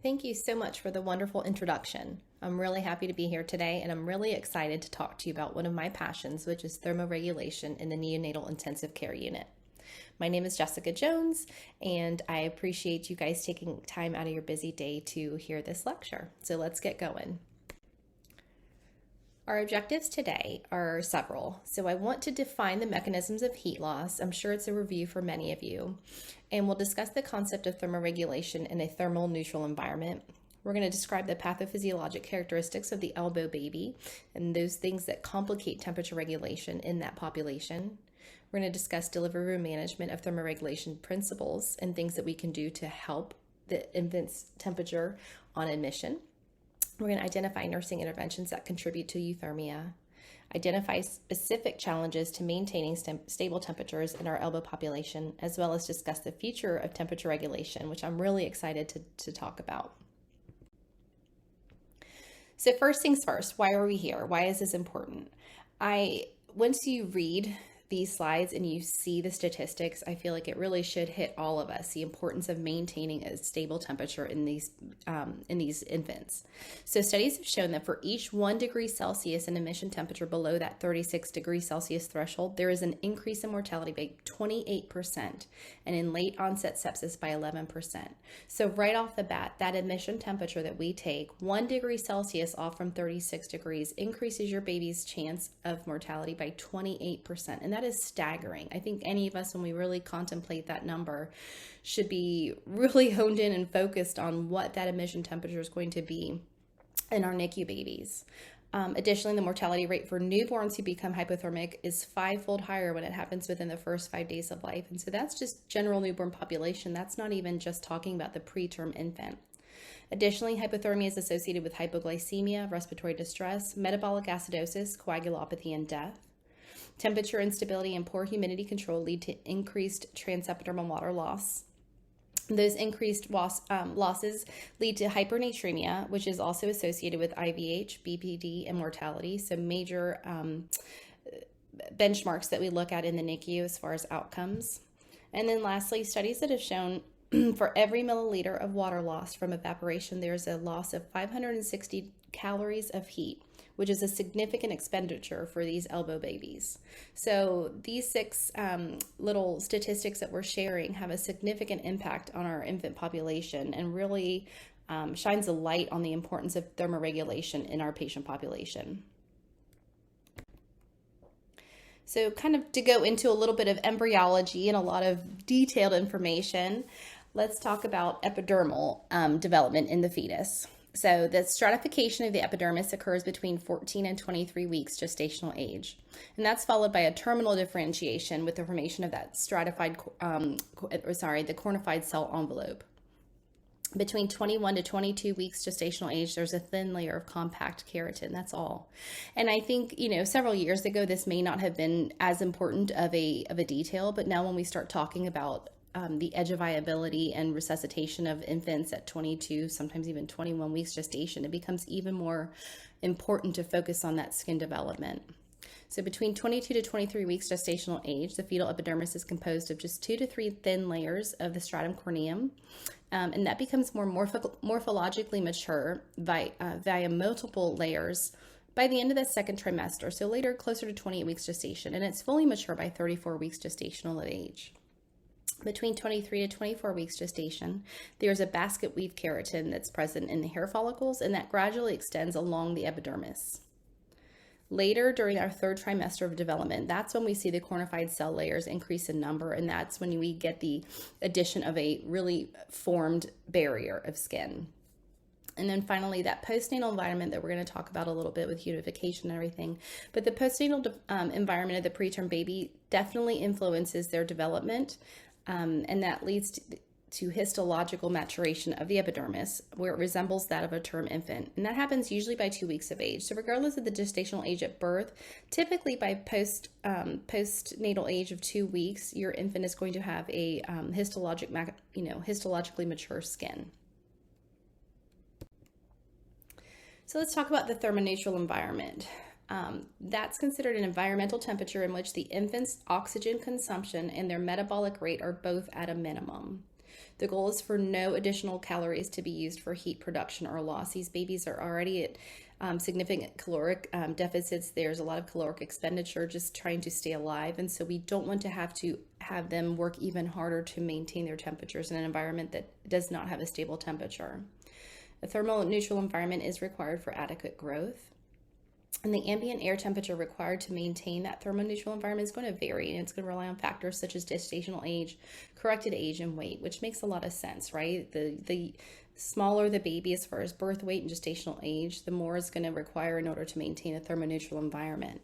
Thank you so much for the wonderful introduction. I'm really happy to be here today, and I'm really excited to talk to you about one of my passions, which is thermoregulation in the neonatal intensive care unit. My name is Jessica Jones, and I appreciate you guys taking time out of your busy day to hear this lecture. So let's get going. Our objectives today are several. So I want to define the mechanisms of heat loss. I'm sure it's a review for many of you. And we'll discuss the concept of thermoregulation in a thermal neutral environment. We're going to describe the pathophysiologic characteristics of the elbow baby and those things that complicate temperature regulation in that population. We're going to discuss delivery room management of thermoregulation principles and things that we can do to help the infant's temperature on admission. We're going to identify nursing interventions that contribute to euthermia, identify specific challenges to maintaining stable temperatures in our elbow population, as well as discuss the future of temperature regulation, which I'm really excited to talk about. So first things first, why are we here? Why is this important? Once you read these slides and you see the statistics, I feel like it really should hit all of us, the importance of maintaining a stable temperature in these infants. So studies have shown that for each 1 degree Celsius in admission temperature below that 36 degrees Celsius threshold, there is an increase in mortality by 28% and in late onset sepsis by 11%. So right off the bat, that admission temperature that we take, 1 degree Celsius off from 36 degrees, increases your baby's chance of mortality by 28%. And that is staggering. I think any of us, when we really contemplate that number, should be really honed in and focused on what that admission temperature is going to be in our NICU babies. Additionally, the mortality rate for newborns who become hypothermic is 5-fold higher when it happens within the first 5 days of life. And so that's just general newborn population. That's not even just talking about the preterm infant. Additionally, hypothermia is associated with hypoglycemia, respiratory distress, metabolic acidosis, coagulopathy, and death. Temperature instability and poor humidity control lead to increased transepidermal water loss. Those increased losses lead to hypernatremia, which is also associated with IVH, BPD, and mortality. So major benchmarks that we look at in the NICU as far as outcomes. And then lastly, studies that have shown for every milliliter of water loss from evaporation, there's a loss of 560 calories of heat, which is a significant expenditure for these elbow babies. So these 6 little statistics that we're sharing have a significant impact on our infant population and really shines a light on the importance of thermoregulation in our patient population. So kind of to go into a little bit of embryology and a lot of detailed information, let's talk about epidermal development in the fetus. So the stratification of the epidermis occurs between 14 and 23 weeks gestational age. And that's followed by a terminal differentiation with the formation of that stratified, the cornified cell envelope. Between 21 to 22 weeks gestational age, there's a thin layer of compact keratin. That's all. And I think, several years ago, this may not have been as important of a detail, but now when we start talking about the edge of viability and resuscitation of infants at 22, sometimes even 21 weeks gestation, it becomes even more important to focus on that skin development. So between 22 to 23 weeks gestational age, the fetal epidermis is composed of just 2 to 3 thin layers of the stratum corneum, and that becomes more morphologically mature via multiple layers by the end of the second trimester, so later closer to 28 weeks gestation, and it's fully mature by 34 weeks gestational age. Between 23 to 24 weeks gestation, there's a basket weave keratin that's present in the hair follicles, and that gradually extends along the epidermis. Later, during our 3rd trimester of development, that's when we see the cornified cell layers increase in number, and that's when we get the addition of a really formed barrier of skin. And then finally, that postnatal environment that we're going to talk about a little bit with humidification and everything. But the postnatal environment of the preterm baby definitely influences their development, and that leads to histological maturation of the epidermis, where it resembles that of a term infant. And that happens usually by 2 weeks of age. So regardless of the gestational age at birth, typically by postnatal age of 2 weeks, your infant is going to have a histologically mature skin. So let's talk about the thermoneutral environment. That's considered an environmental temperature in which the infant's oxygen consumption and their metabolic rate are both at a minimum. The goal is for no additional calories to be used for heat production or loss. These babies are already at significant caloric deficits. There's a lot of caloric expenditure just trying to stay alive, and so we don't want to have them work even harder to maintain their temperatures in an environment that does not have a stable temperature. A thermal neutral environment is required for adequate growth. And the ambient air temperature required to maintain that thermoneutral environment is going to vary, and it's going to rely on factors such as gestational age, corrected age, and weight, which makes a lot of sense, right? The smaller the baby as far as birth weight and gestational age, the more it's going to require in order to maintain a thermoneutral environment.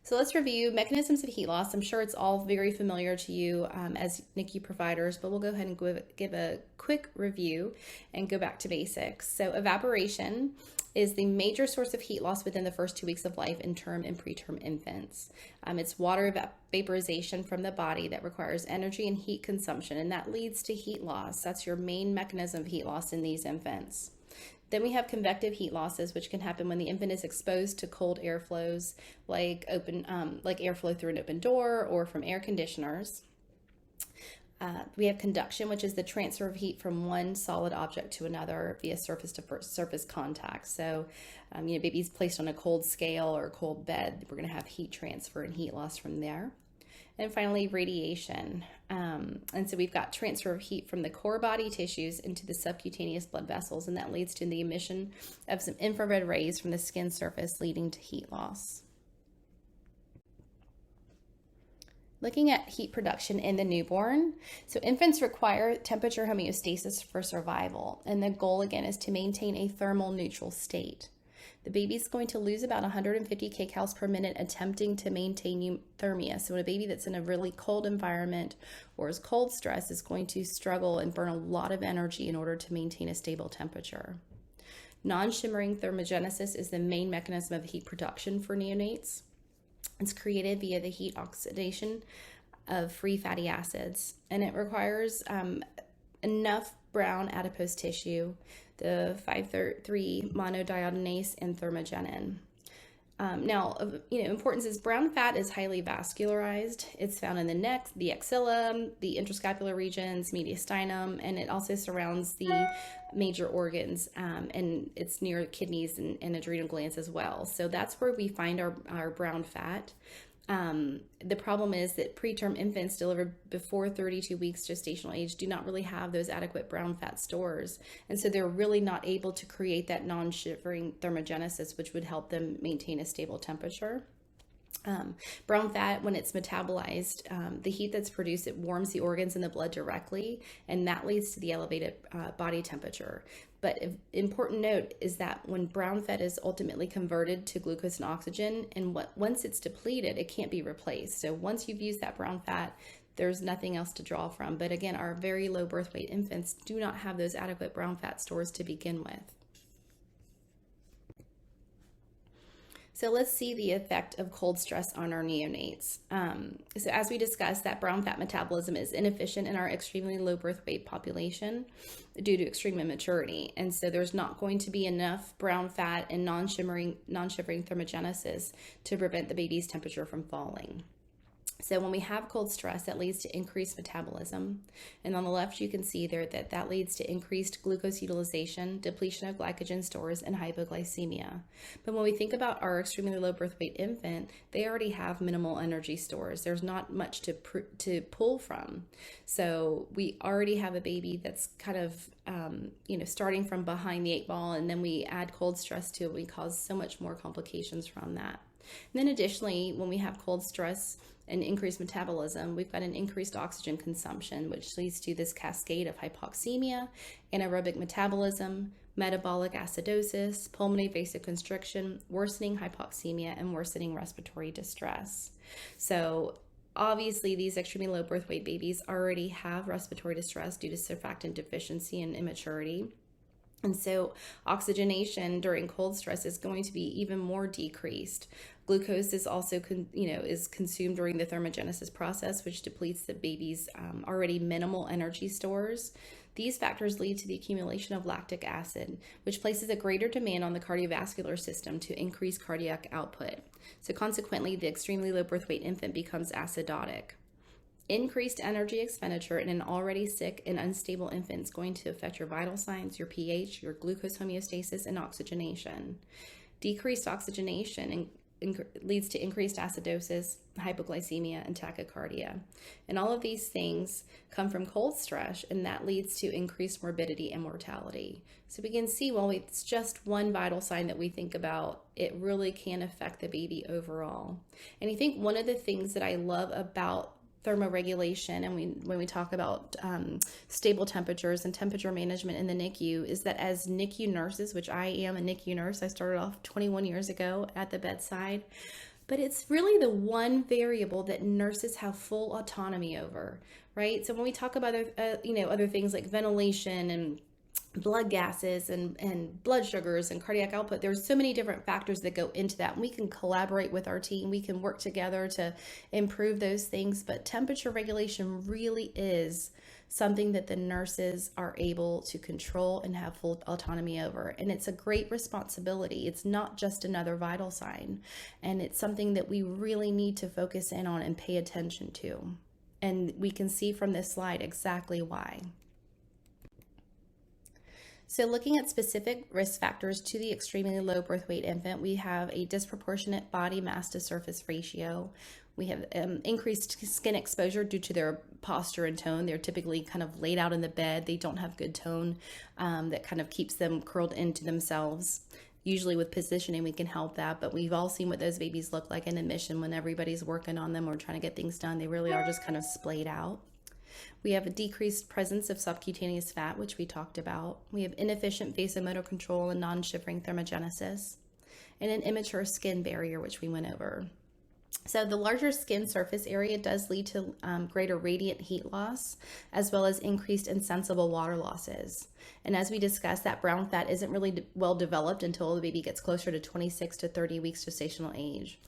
So let's review mechanisms of heat loss. I'm sure it's all very familiar to you as NICU providers, but we'll go ahead and give a quick review and go back to basics. So evaporation is the major source of heat loss within the first 2 weeks of life in term and preterm infants. It's water vaporization from the body that requires energy and heat consumption, and that leads to heat loss. That's your main mechanism of heat loss in these infants. Then we have convective heat losses, which can happen when the infant is exposed to cold airflows, like airflow through an open door or from air conditioners. We have conduction, which is the transfer of heat from one solid object to another via surface-to-surface contact. So, babies placed on a cold scale or a cold bed, we're going to have heat transfer and heat loss from there. And finally, radiation. And so we've got transfer of heat from the core body tissues into the subcutaneous blood vessels, and that leads to the emission of some infrared rays from the skin surface, leading to heat loss. Looking at heat production in the newborn. So infants require temperature homeostasis for survival, and the goal again is to maintain a thermal neutral state. The baby's going to lose about 150 kcals per minute attempting to maintain euthermia. So a baby that's in a really cold environment or is cold stress is going to struggle and burn a lot of energy in order to maintain a stable temperature. Non-shimmering thermogenesis is the main mechanism of heat production for neonates. It's created via the heat oxidation of free fatty acids, and it requires enough brown adipose tissue, the 5-3 monodiodinase and thermogenin. Importance is brown fat is highly vascularized. It's found in the neck, the axilla, the intrascapular regions, mediastinum, and it also surrounds the major organs, and it's near kidneys and adrenal glands as well. So that's where we find our brown fat. The problem is that preterm infants delivered before 32 weeks gestational age do not really have those adequate brown fat stores. And so they're really not able to create that non-shivering thermogenesis, which would help them maintain a stable temperature. Brown fat, when it's metabolized, the heat that's produced, it warms the organs and the blood directly, and that leads to the elevated body temperature. But important note is that when brown fat is ultimately converted to glucose and oxygen, and once it's depleted, it can't be replaced. So once you've used that brown fat, there's nothing else to draw from. But again, our very low birth weight infants do not have those adequate brown fat stores to begin with. So let's see the effect of cold stress on our neonates. So as we discussed, that brown fat metabolism is inefficient in our extremely low birth weight population due to extreme immaturity. And so there's not going to be enough brown fat and non-shivering thermogenesis to prevent the baby's temperature from falling. So when we have cold stress, that leads to increased metabolism. And on the left, you can see there that leads to increased glucose utilization, depletion of glycogen stores, and hypoglycemia. But when we think about our extremely low birth weight infant, they already have minimal energy stores. There's not much to pull from. So we already have a baby that's kind of, starting from behind the 8 ball, and then we add cold stress to it, we cause so much more complications from that. And then additionally, when we have cold stress and increased metabolism, we've got an increased oxygen consumption, which leads to this cascade of hypoxemia, anaerobic metabolism, metabolic acidosis, pulmonary vasoconstriction, worsening hypoxemia, and worsening respiratory distress. So obviously, these extremely low birth weight babies already have respiratory distress due to surfactant deficiency and immaturity. And so oxygenation during cold stress is going to be even more decreased. Glucose is also is consumed during the thermogenesis process, which depletes the baby's already minimal energy stores. These factors lead to the accumulation of lactic acid, which places a greater demand on the cardiovascular system to increase cardiac output. So consequently, the extremely low birth weight infant becomes acidotic. Increased energy expenditure in an already sick and unstable infant is going to affect your vital signs, your pH, your glucose homeostasis, and oxygenation. Decreased oxygenation leads to increased acidosis, hypoglycemia, and tachycardia. And all of these things come from cold stress, and that leads to increased morbidity and mortality. So we can see, while it's just one vital sign that we think about, it really can affect the baby overall. And I think one of the things that I love about thermoregulation, and when we talk about stable temperatures and temperature management in the NICU, is that as NICU nurses, which I am a NICU nurse, I started off 21 years ago at the bedside, but it's really the one variable that nurses have full autonomy over, right? So when we talk about other things like ventilation and blood gases and blood sugars and cardiac output, there's so many different factors that go into that. We can collaborate with our team, we can work together to improve those things, but temperature regulation really is something that the nurses are able to control and have full autonomy over. And it's a great responsibility. It's not just another vital sign, and it's something that we really need to focus in on and pay attention to. And we can see from this slide exactly why. So looking at specific risk factors to the extremely low birth weight infant, we have a disproportionate body mass to surface ratio. We have increased skin exposure due to their posture and tone. They're typically kind of laid out in the bed. They don't have good tone that kind of keeps them curled into themselves. Usually with positioning, we can help that, but we've all seen what those babies look like in admission when everybody's working on them or trying to get things done. They really are just kind of splayed out. We have a decreased presence of subcutaneous fat, which we talked about. We have inefficient vasomotor control and non-shivering thermogenesis, and an immature skin barrier, which we went over. So the larger skin surface area does lead to greater radiant heat loss, as well as increased insensible water losses. And as we discussed, that brown fat isn't really well developed until the baby gets closer to 26 to 30 weeks gestational age.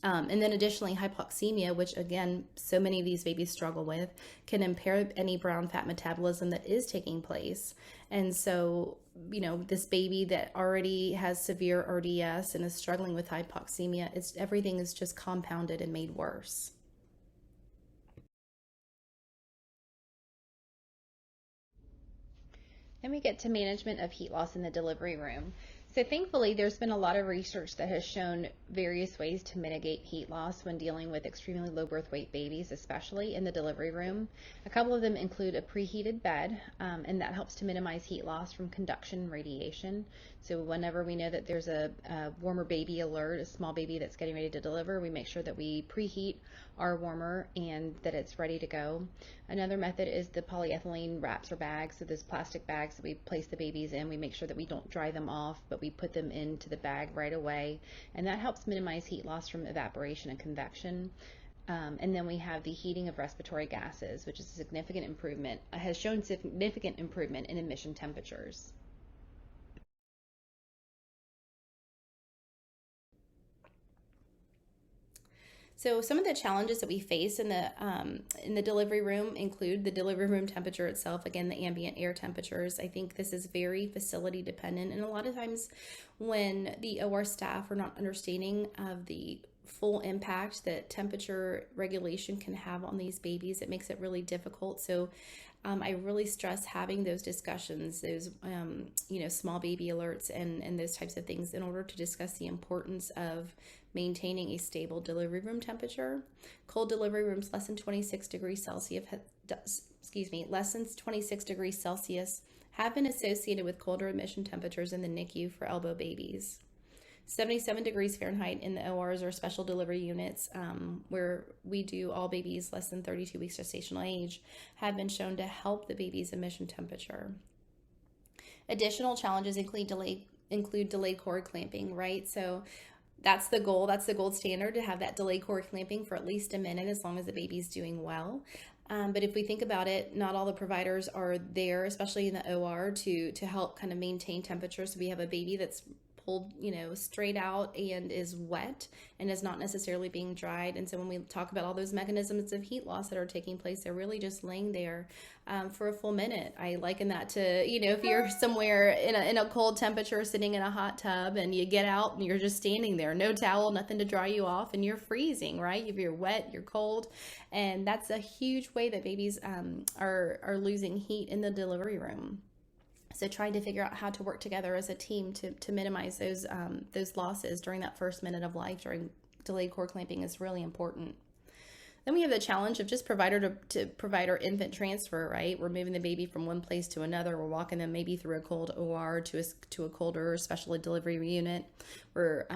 And then additionally, hypoxemia, which again, so many of these babies struggle with, can impair any brown fat metabolism that is taking place. And so, this baby that already has severe RDS and is struggling with hypoxemia, everything is just compounded and made worse. Then we get to management of heat loss in the delivery room. So thankfully, there's been a lot of research that has shown various ways to mitigate heat loss when dealing with extremely low birth weight babies, especially in the delivery room. A couple of them include a preheated bed, and that helps to minimize heat loss from conduction radiation. So whenever we know that there's a warmer baby alert, a small baby that's getting ready to deliver, we make sure that we preheat our warmer and that it's ready to go. Another method is the polyethylene wraps or bags. So those plastic bags that we place the babies in, we make sure that we don't dry them off, but we put them into the bag right away, and that helps minimize heat loss from evaporation and convection. And then we have the heating of respiratory gases, which is a significant improvement, has shown significant improvement in admission temperatures. So some of the challenges that we face in the delivery room include the delivery room temperature itself, again, the ambient air temperatures. I think this is very facility dependent, and a lot of times when the OR staff are not understanding of the full impact that temperature regulation can have on these babies, it makes it really difficult. So I really stress having those discussions, those small baby alerts and those types of things in order to discuss the importance of maintaining a stable delivery room temperature. Cold delivery rooms less than 26 degrees Celsius, less than 26 degrees Celsius have been associated with colder admission temperatures in the NICU for elbow babies. 77 degrees Fahrenheit in the ORs or special delivery units, where we do all babies less than 32 weeks gestational age, have been shown to help the baby's admission temperature. Additional challenges include delayed cord clamping, right? So that's the goal. That's the gold standard, to have that delayed cord clamping for at least a minute as long as the baby's doing well. But if we think about it, not all the providers are there, especially in the OR, to help kind of maintain temperature. So we have a baby that's pulled, straight out and is wet and is not necessarily being dried. And so when we talk about all those mechanisms of heat loss that are taking place, they're really just laying there for a full minute. I liken that to, if you're somewhere in a cold temperature sitting in a hot tub and you get out and you're just standing there, no towel, nothing to dry you off, and you're freezing, right? If you're wet, you're cold. And that's a huge way that babies are losing heat in the delivery room. So trying to figure out how to work together as a team to minimize those losses during that first minute of life during delayed cord clamping is really important. Then we have the challenge of just provider to provider infant transfer, right? We're moving the baby from one place to another. We're walking them maybe through a cold OR to a colder special delivery unit. We're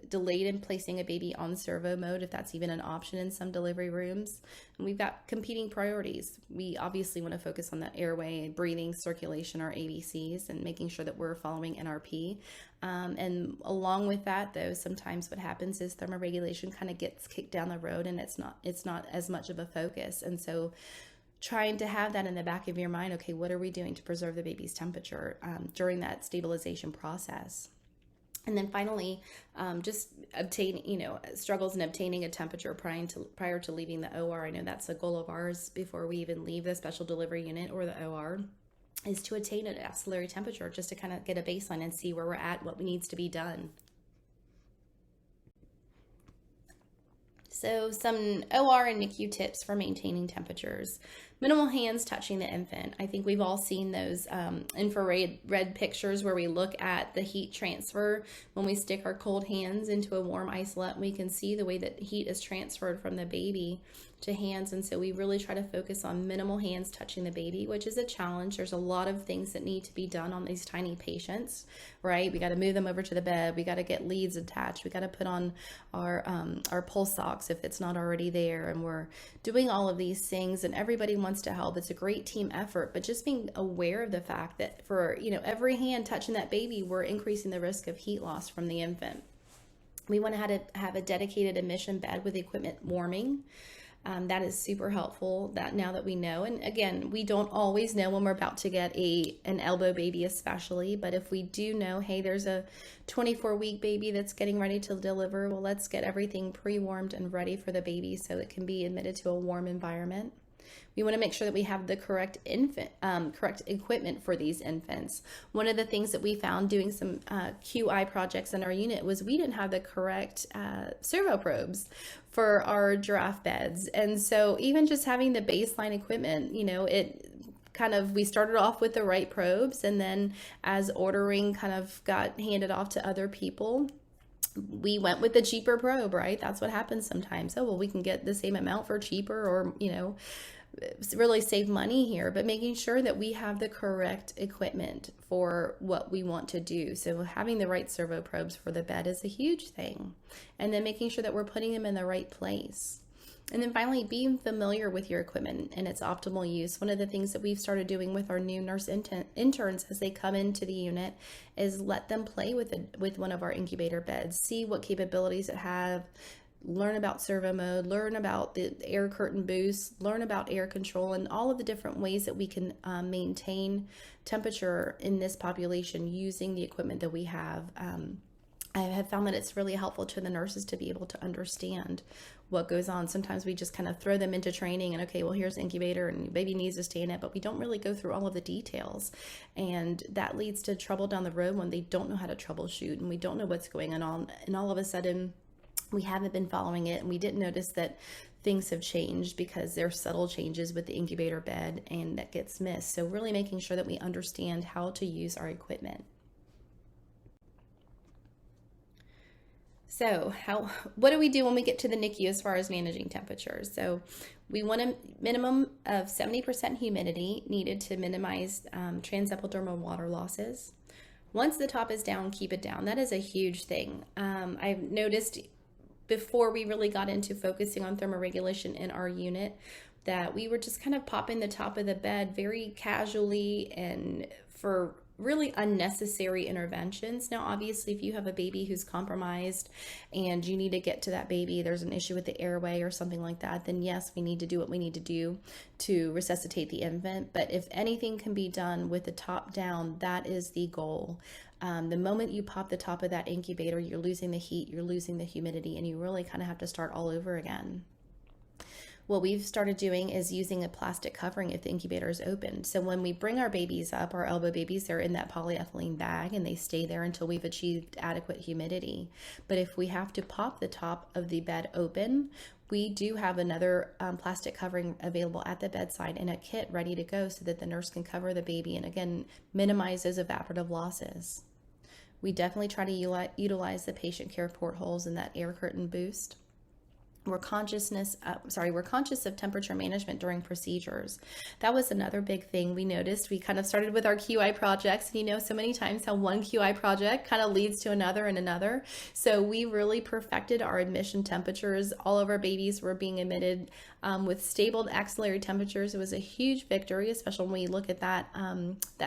delayed in placing a baby on servo mode, if that's even an option in some delivery rooms. And we've got competing priorities. We obviously want to focus on the airway, breathing, circulation, our ABCs, and making sure that we're following NRP. And along with that, though, sometimes what happens is thermoregulation kind of gets kicked down the road, and it's not as much of a focus. And so trying to have that in the back of your mind, okay, what are we doing to preserve the baby's temperature during that stabilization process? And then finally, just struggles in obtaining a temperature prior to leaving the OR. I know that's a goal of ours before we even leave the special delivery unit or the OR, is to attain an axillary temperature, just to kind of get a baseline and see where we're at, what needs to be done. So some OR and NICU tips for maintaining temperatures. Minimal hands touching the infant. I think we've all seen those infrared pictures where we look at the heat transfer. When we stick our cold hands into a warm isolate, we can see the way that heat is transferred from the baby to hands. And so we really try to focus on minimal hands touching the baby, which is a challenge. There's a lot of things that need to be done on these tiny patients, right? We got to move them over to the bed. We got to get leads attached. We got to put on our pulse socks if it's not already there. And we're doing all of these things, and everybody wants to help. It's a great team effort, but just being aware of the fact that for, every hand touching that baby, we're increasing the risk of heat loss from the infant. We want to have a dedicated admission bed with equipment warming. That is super helpful now that we know. And again, we don't always know when we're about to get an elbow baby especially, but if we do know, hey, there's a 24-week baby that's getting ready to deliver, well, let's get everything pre-warmed and ready for the baby so it can be admitted to a warm environment. We want to make sure that we have the correct equipment for these infants. One of the things that we found doing some QI projects in our unit was we didn't have the correct servo probes for our giraffe beds. And so even just having the baseline equipment, we started off with the right probes, and then as ordering kind of got handed off to other people, we went with the cheaper probe, right? That's what happens sometimes. Oh, well, we can get the same amount for cheaper, or, really save money here, but making sure that we have the correct equipment for what we want to do. So having the right servo probes for the bed is a huge thing. And then making sure that we're putting them in the right place. And then finally, being familiar with your equipment and its optimal use. One of the things that we've started doing with our new nurse interns as they come into the unit is let them play with one of our incubator beds, see what capabilities it have, learn about servo mode, learn about the air curtain boost, learn about air control, and all of the different ways that we can maintain temperature in this population using the equipment that we have. I have found that it's really helpful to the nurses to be able to understand what goes on. Sometimes we just kind of throw them into training and, okay, well, here's the incubator and baby needs to stay in it, but we don't really go through all of the details. And that leads to trouble down the road when they don't know how to troubleshoot and we don't know what's going on. And all of a sudden, we haven't been following it, and we didn't notice that things have changed because there are subtle changes with the incubator bed, and that gets missed. So really making sure that we understand how to use our equipment. So what do we do when we get to the NICU as far as managing temperatures? So we want a minimum of 70% humidity needed to minimize transepidermal water losses. Once the top is down, keep it down. That is a huge thing. I've noticed before we really got into focusing on thermoregulation in our unit that we were just kind of popping the top of the bed very casually and for really unnecessary interventions. Now, obviously, if you have a baby who's compromised and you need to get to that baby, there's an issue with the airway or something like that, then yes, we need to do what we need to do to resuscitate the infant. But if anything can be done with the top down, that is the goal. The moment you pop the top of that incubator, you're losing the heat, you're losing the humidity, and you really kind of have to start all over again. What we've started doing is using a plastic covering if the incubator is open. So when we bring our babies up, our elbow babies, they're in that polyethylene bag and they stay there until we've achieved adequate humidity. But if we have to pop the top of the bed open, we do have another plastic covering available at the bedside and a kit ready to go so that the nurse can cover the baby and again minimize those evaporative losses. We definitely try to utilize the patient care portholes and that air curtain boost. We're conscious of temperature management during procedures. That was another big thing we noticed. We kind of started with our QI projects, and so many times how one QI project kind of leads to another and another. So we really perfected our admission temperatures. All of our babies were being admitted with stable axillary temperatures. It was a huge victory, especially when we look at that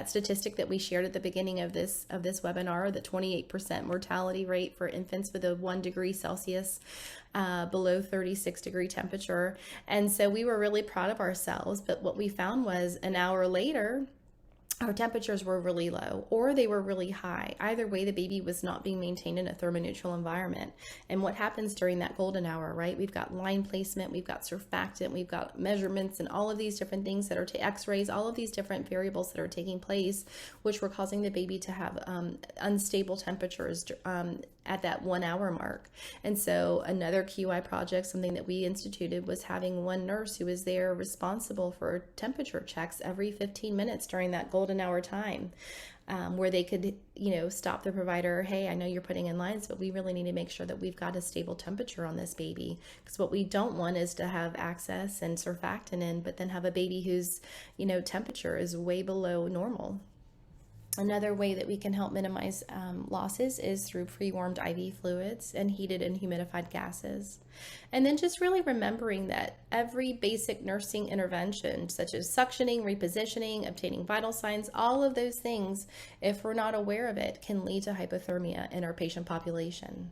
statistic that we shared at the beginning of this webinar, the 28% mortality rate for infants with a 1 degree Celsius below 36 degree temperature. And so we were really proud of ourselves. But what we found was an hour later, our temperatures were really low or they were really high. Either way, the baby was not being maintained in a thermoneutral environment. And what happens during that golden hour, right? We've got line placement, we've got surfactant, we've got measurements and all of these different things that are to x-rays, all of these different variables that are taking place, which were causing the baby to have unstable temperatures at that 1 hour mark. And so another QI project, something that we instituted, was having one nurse who was there responsible for temperature checks every 15 minutes during that golden hour time, where they could, stop the provider. Hey, I know you're putting in lines, but we really need to make sure that we've got a stable temperature on this baby. Because what we don't want is to have access and surfactant in, but then have a baby whose, temperature is way below normal. Another way that we can help minimize losses is through pre-warmed IV fluids and heated and humidified gases. And then just really remembering that every basic nursing intervention, such as suctioning, repositioning, obtaining vital signs, all of those things, if we're not aware of it, can lead to hypothermia in our patient population.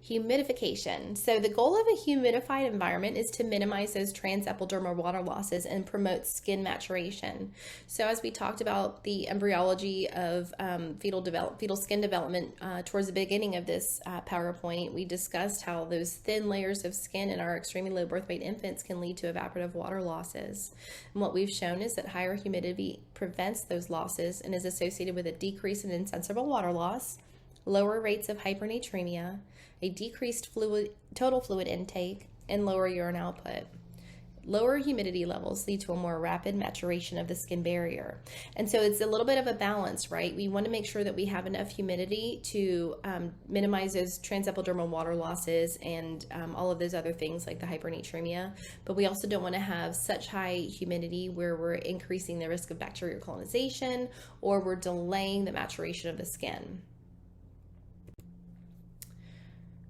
Humidification. So the goal of a humidified environment is to minimize those transepidermal water losses and promote skin maturation. So as we talked about the embryology of fetal skin development towards the beginning of this PowerPoint, we discussed how those thin layers of skin in our extremely low birth weight infants can lead to evaporative water losses. And what we've shown is that higher humidity prevents those losses and is associated with a decrease in insensible water loss, lower rates of hypernatremia, a decreased total fluid intake, and lower urine output. Lower humidity levels lead to a more rapid maturation of the skin barrier. And so it's a little bit of a balance, right? We want to make sure that we have enough humidity to minimize those transepidermal water losses and all of those other things like the hypernatremia. But we also don't want to have such high humidity where we're increasing the risk of bacterial colonization or we're delaying the maturation of the skin.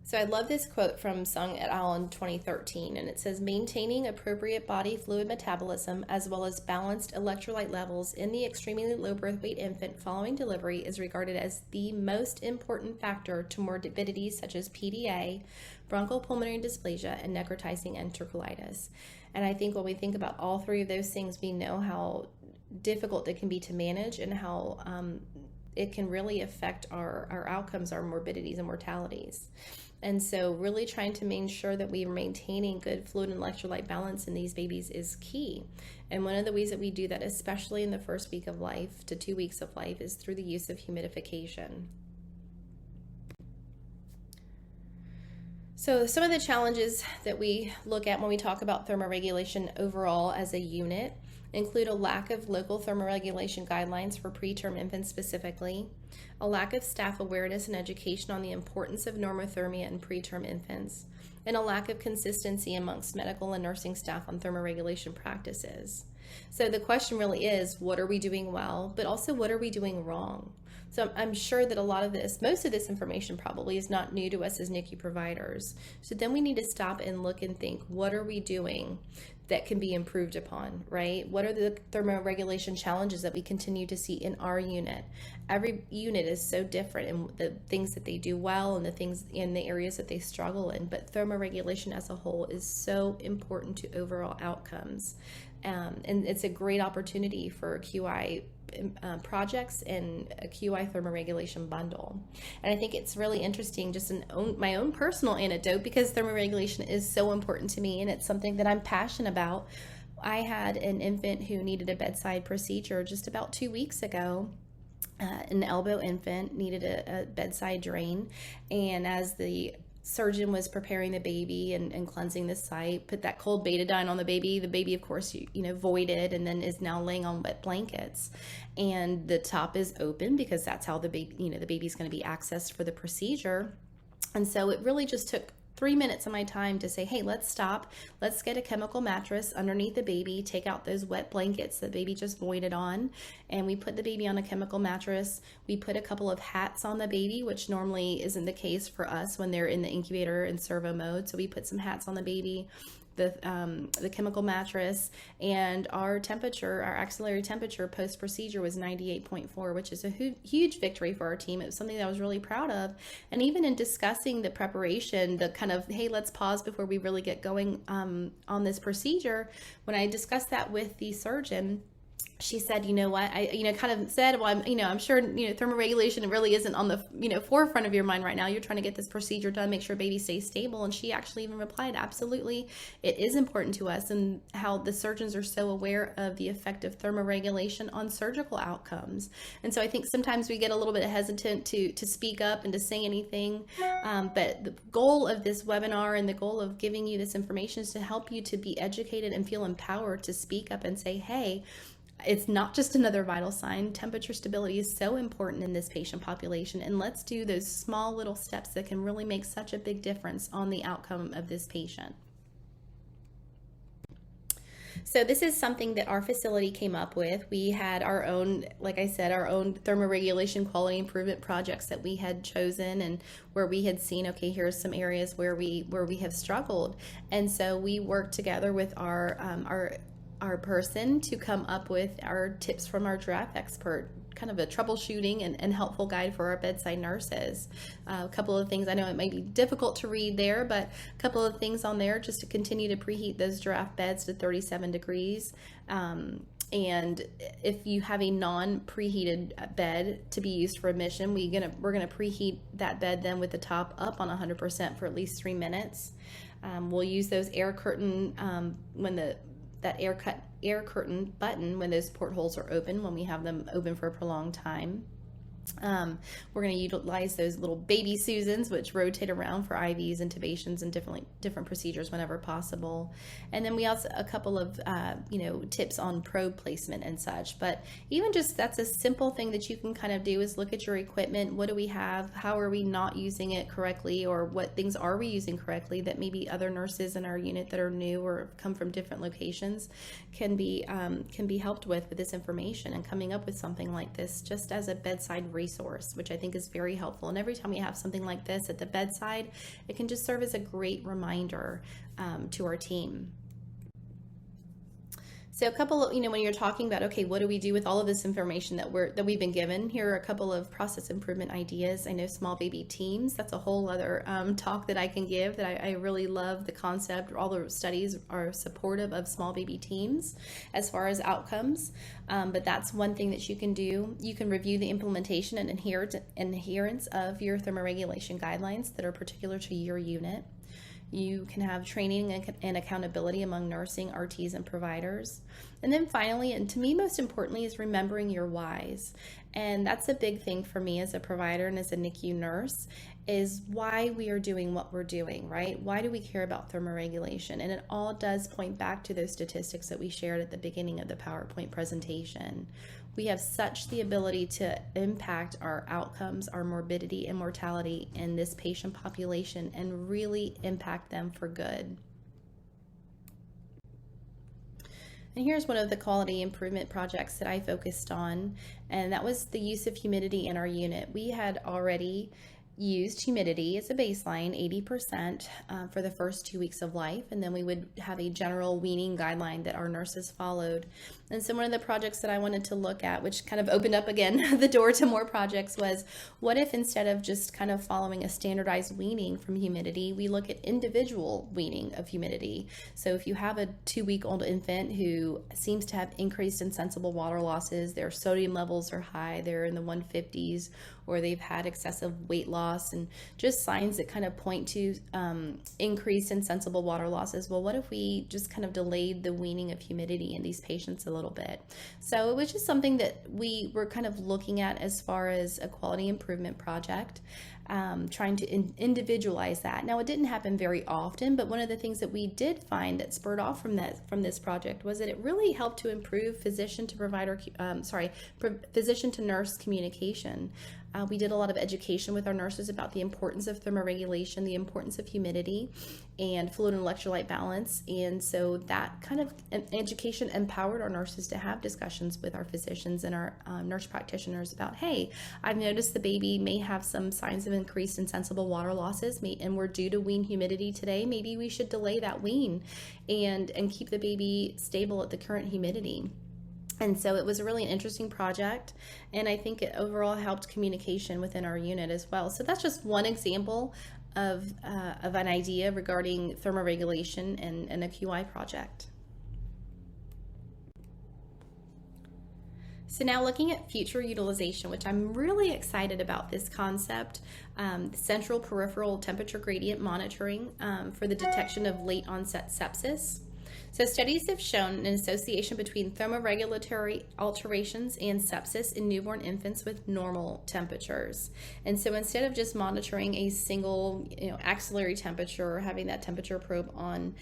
So I love this quote from Sung et al. In 2013, and it says, maintaining appropriate body fluid metabolism as well as balanced electrolyte levels in the extremely low birth weight infant following delivery is regarded as the most important factor to morbidities such as PDA, bronchopulmonary dysplasia, and necrotizing enterocolitis. And I think when we think about all three of those things, we know how difficult it can be to manage and how it can really affect our outcomes, our morbidities and mortalities. And so really trying to make sure that we are maintaining good fluid and electrolyte balance in these babies is key. And one of the ways that we do that, especially in the first week of life to 2 weeks of life, is through the use of humidification. So some of the challenges that we look at when we talk about thermoregulation overall as a unit include a lack of local thermoregulation guidelines for preterm infants specifically, a lack of staff awareness and education on the importance of normothermia in preterm infants, and a lack of consistency amongst medical and nursing staff on thermoregulation practices. So the question really is, what are we doing well, but also what are we doing wrong? So I'm sure that a lot of this, most of this information probably is not new to us as NICU providers. So then we need to stop and look and think, what are we doing that can be improved upon, right? What are the thermoregulation challenges that we continue to see in our unit? Every unit is so different in the things that they do well and the things in the areas that they struggle in, but thermoregulation as a whole is so important to overall outcomes. And it's a great opportunity for QI projects and a QI thermoregulation bundle. And I think it's really interesting, just my own personal anecdote, because thermoregulation is so important to me and it's something that I'm passionate about. I had an infant who needed a bedside procedure just about 2 weeks ago. An elbow infant needed a bedside drain, and as the surgeon was preparing the baby and cleansing the site, put that cold betadine on the baby. The baby, of course, voided and then is now laying on wet blankets. And the top is open because that's how the baby, the baby's going to be accessed for the procedure. And so it really just took 3 minutes of my time to say, hey, let's stop. Let's get a chemical mattress underneath the baby, take out those wet blankets the baby just voided on, and we put the baby on a chemical mattress. We put a couple of hats on the baby, which normally isn't the case for us when they're in the incubator and servo mode. So we put some hats on the baby, the chemical mattress, and our axillary temperature post-procedure was 98.4, which is a huge victory for our team. It was something that I was really proud of. And even in discussing the preparation, the kind of, hey, let's pause before we really get going on this procedure, when I discussed that with the surgeon, she said, you know what, I kind of said, well, I'm sure, thermoregulation really isn't on the, forefront of your mind right now. You're trying to get this procedure done, make sure baby stays stable. And she actually even replied, absolutely, it is important to us, and how the surgeons are so aware of the effect of thermoregulation on surgical outcomes. And so I think sometimes we get a little bit hesitant to speak up and to say anything. But the goal of this webinar and the goal of giving you this information is to help you to be educated and feel empowered to speak up and say, hey, it's not just another vital sign. Temperature stability is so important in this patient population, and let's do those small little steps that can really make such a big difference on the outcome of this patient. So this is something that our facility came up with. We had our own, like I said, our own thermoregulation quality improvement projects that we had chosen, and where we had seen, okay, here's some areas where we have struggled. And so we worked together with our person to come up with our tips from our giraffe expert, kind of a troubleshooting and helpful guide for our bedside nurses. A couple of things, I know it might be difficult to read there, but a couple of things on there just to continue to preheat those giraffe beds to 37 degrees. And if you have a non-preheated bed to be used for admission, we're gonna preheat that bed then with the top up on 100% for at least 3 minutes. We'll use those air curtain that air curtain button when those portholes are open, when we have them open for a prolonged time. We're going to utilize those little baby Susans, which rotate around for IVs, intubations, and different procedures whenever possible. And then we also a couple of tips on probe placement and such. But even just that's a simple thing that you can kind of do is look at your equipment. What do we have? How are we not using it correctly? Or what things are we using correctly that maybe other nurses in our unit that are new or come from different locations can be helped with this information, and coming up with something like this just as a bedside resource, which I think is very helpful. And every time we have something like this at the bedside, it can just serve as a great reminder to our team. So a couple of, when you're talking about, okay, what do we do with all of this information that we've been given? Here are a couple of process improvement ideas. I know small baby teams, that's a whole other talk that I can give, that I really love the concept. All the studies are supportive of small baby teams as far as outcomes. But that's one thing that you can do. You can review the implementation and adherence of your thermoregulation guidelines that are particular to your unit. You can have training and accountability among nursing, RTs, and providers. And then finally, and to me most importantly, is remembering your whys. And that's a big thing for me as a provider and as a NICU nurse, is why we are doing what we're doing, right? Why do we care about thermoregulation? And it all does point back to those statistics that we shared at the beginning of the PowerPoint presentation. We have such the ability to impact our outcomes, our morbidity and mortality in this patient population, and really impact them for good. And here's one of the quality improvement projects that I focused on, and that was the use of humidity in our unit. We had already used humidity as a baseline, 80% for the first 2 weeks of life, and then we would have a general weaning guideline that our nurses followed. And so one of the projects that I wanted to look at, which kind of opened up again the door to more projects, was what if instead of just kind of following a standardized weaning from humidity, we look at individual weaning of humidity. So if you have a 2-week-old infant who seems to have increased insensible water losses, their sodium levels are high, they're in the 150s, or they've had excessive weight loss, and just signs that kind of point to increased insensible water losses. Well, what if we just kind of delayed the weaning of humidity in these patients a little bit? So it was just something that we were kind of looking at as far as a quality improvement project, trying to individualize that. Now, it didn't happen very often, but one of the things that we did find that spurred off from this project was that it really helped to improve physician to nurse communication. We did a lot of education with our nurses about the importance of thermoregulation, the importance of humidity, and fluid and electrolyte balance. And so that kind of education empowered our nurses to have discussions with our physicians and our nurse practitioners about, hey, I've noticed the baby may have some signs of increased insensible water losses, and we're due to wean humidity today. Maybe we should delay that wean and keep the baby stable at the current humidity. And so it was really an interesting project, and I think it overall helped communication within our unit as well. So that's just one example of an idea regarding thermoregulation and a QI project. So now looking at future utilization, which I'm really excited about this concept, central peripheral temperature gradient monitoring for the detection of late onset sepsis. So studies have shown an association between thermoregulatory alterations and sepsis in newborn infants with normal temperatures. And so instead of just monitoring a single, axillary temperature or having that temperature probe on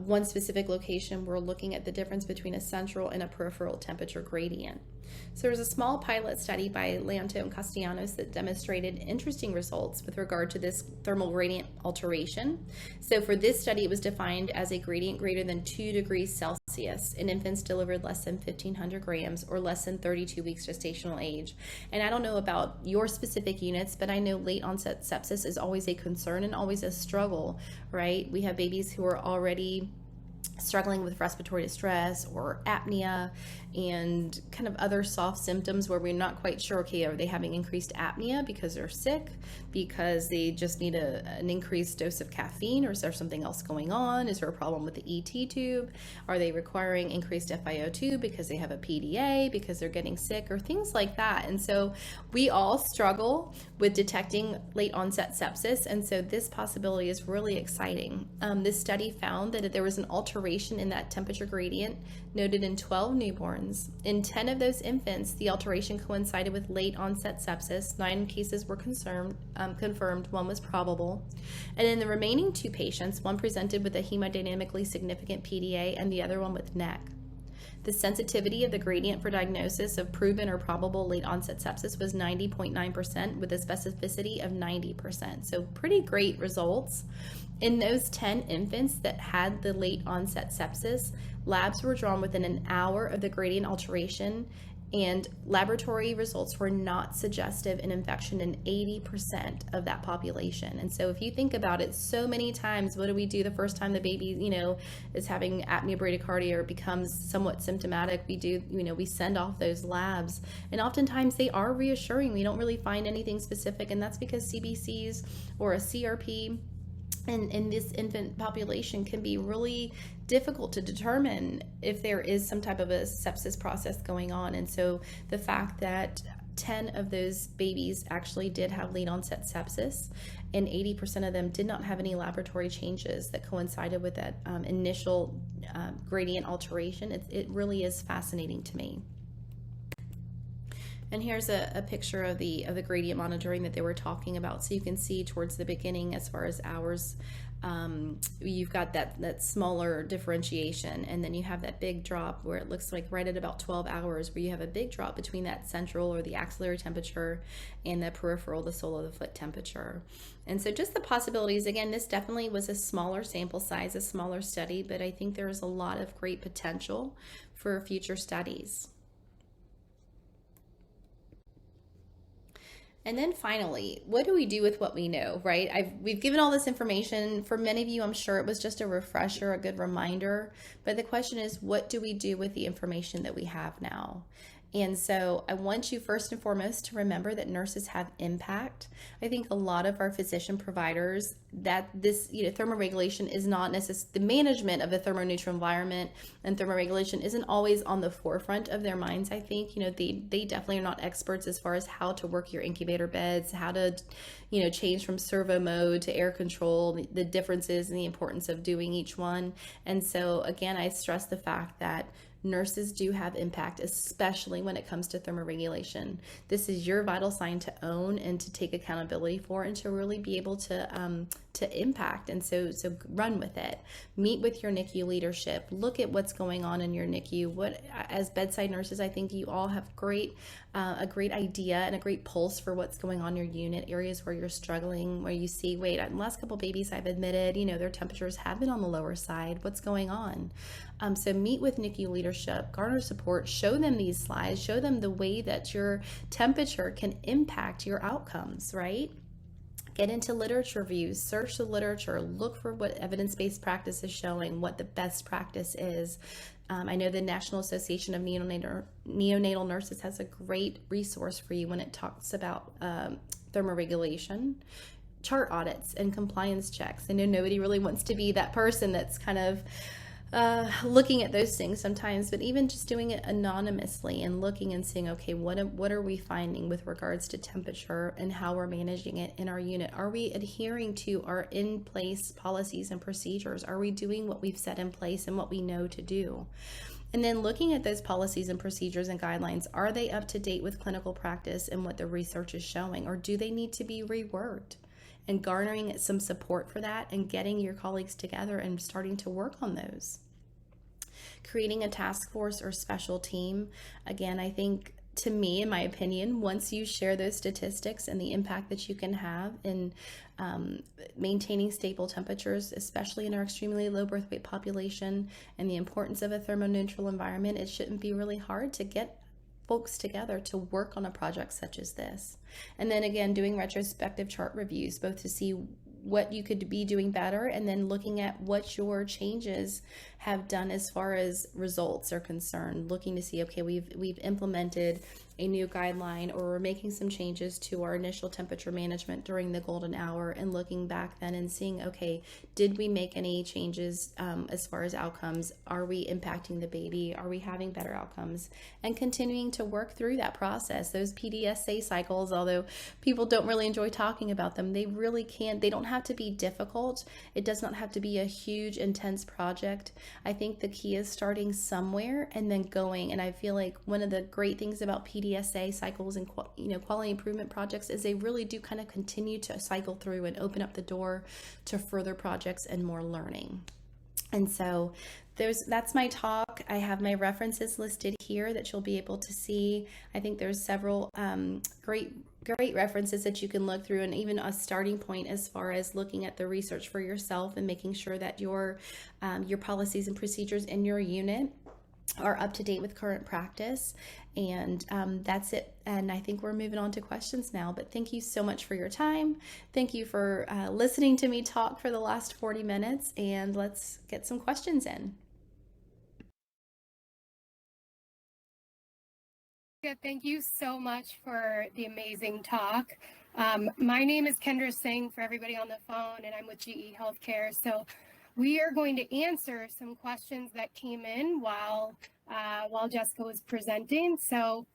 one specific location, we're looking at the difference between a central and a peripheral temperature gradient. So there was a small pilot study by Lanto and Castellanos that demonstrated interesting results with regard to this thermal gradient alteration. So for this study, it was defined as a gradient greater than 2 degrees Celsius in infants delivered less than 1,500 grams or less than 32 weeks gestational age. And I don't know about your specific units, but I know late onset sepsis is always a concern and always a struggle, right? We have babies who are already struggling with respiratory distress or apnea and kind of other soft symptoms where we're not quite sure, okay, are they having increased apnea because they're sick, because they just need an increased dose of caffeine, or is there something else going on? Is there a problem with the ET tube? Are they requiring increased FiO2 because they have a PDA, because they're getting sick, or things like that? And so we all struggle with detecting late onset sepsis, and so this possibility is really exciting. This study found that there was an alteration in that temperature gradient noted in 12 newborns. In 10 of those infants, the alteration coincided with late onset sepsis. 9 cases were confirmed, 1 was probable. And in the remaining 2 patients, one presented with a hemodynamically significant PDA and the other one with NEC. The sensitivity of the gradient for diagnosis of proven or probable late onset sepsis was 90.9% with a specificity of 90%. So pretty great results. In those 10 infants that had the late onset sepsis, labs were drawn within an hour of the gradient alteration, and laboratory results were not suggestive in infection in 80% of that population. And so if you think about it, so many times, what do we do the first time the baby, is having apnea bradycardia or becomes somewhat symptomatic? We send off those labs, and oftentimes they are reassuring. We don't really find anything specific, and that's because CBCs or a CRP in this infant population can be really difficult to determine if there is some type of a sepsis process going on. And so the fact that 10 of those babies actually did have late onset sepsis, and 80% of them did not have any laboratory changes that coincided with that initial gradient alteration, it really is fascinating to me. And here's a picture of the gradient monitoring that they were talking about. So you can see towards the beginning, as far as hours you've got that smaller differentiation, and then you have that big drop where it looks like right at about 12 hours where you have a big drop between that central or the axillary temperature and the peripheral, the sole of the foot temperature. And so just the possibilities, again, this definitely was a smaller sample size, a smaller study, but I think there's a lot of great potential for future studies. And then finally, what do we do with what we know, right? We've given all this information. For many of you, I'm sure it was just a refresher, a good reminder. But the question is, what do we do with the information that we have now? And so I want you first and foremost to remember that nurses have impact. I think a lot of our physician providers, that this, thermoregulation is not necessarily, the management of a thermoneutral environment and thermoregulation isn't always on the forefront of their minds. I think, they definitely are not experts as far as how to work your incubator beds, how to, change from servo mode to air control, the differences and the importance of doing each one. And so again, I stress the fact that nurses do have impact, especially when it comes to thermoregulation. This is your vital sign to own and to take accountability for, and to really be able to impact. And so run with it. Meet with your NICU leadership. Look at what's going on in your NICU. As bedside nurses, I think you all have a great idea and a great pulse for what's going on in your unit, areas where you're struggling, where you see, wait, the last couple babies I've admitted, their temperatures have been on the lower side. What's going on? So meet with NICU leadership, garner support, show them these slides, show them the way that your temperature can impact your outcomes, right? Get into literature reviews, search the literature, look for what evidence-based practice is showing, what the best practice is. I know the National Association of Neonatal Nurses has a great resource for you when it talks about thermoregulation, chart audits, and compliance checks. I know nobody really wants to be that person that's kind of looking at those things sometimes, but even just doing it anonymously and looking and seeing, okay, what are we finding with regards to temperature and how we're managing it in our unit? Are we adhering to our in-place policies and procedures? Are we doing what we've set in place and what we know to do? And then looking at those policies and procedures and guidelines, are they up to date with clinical practice and what the research is showing, or do they need to be reworked? And garnering some support for that and getting your colleagues together and starting to work on those. Creating a task force or special team. Again, I think, to me, in my opinion, once you share those statistics and the impact that you can have in maintaining stable temperatures, especially in our extremely low birth weight population, and the importance of a thermoneutral environment, it shouldn't be really hard to get folks together to work on a project such as this. And then again, doing retrospective chart reviews, both to see what you could be doing better, and then looking at what your changes have done as far as results are concerned, looking to see, okay, we've implemented a new guideline, or we're making some changes to our initial temperature management during the golden hour, and looking back then and seeing, okay, did we make any changes as far as outcomes? Are we impacting the baby? Are we having better outcomes? And continuing to work through that process. Those PDSA cycles, although people don't really enjoy talking about them, they really can't, they don't have to be difficult. It does not have to be a huge, intense project. I think the key is starting somewhere and then going. And I feel like one of the great things about PDSA cycles and quality improvement projects is they really do kind of continue to cycle through and open up the door to further projects and more learning. And so that's my talk. I have my references listed here that you'll be able to see. I think there's several great references that you can look through, and even a starting point as far as looking at the research for yourself and making sure that your policies and procedures in your unit are up to date with current practice. And that's it. And I think we're moving on to questions now. But thank you so much for your time. Thank you for listening to me talk for the last 40 minutes. And let's get some questions in. Thank you so much for the amazing talk. My name is Kendra Singh, for everybody on the phone, and I'm with GE Healthcare. So we are going to answer some questions that came in while Jessica was presenting. So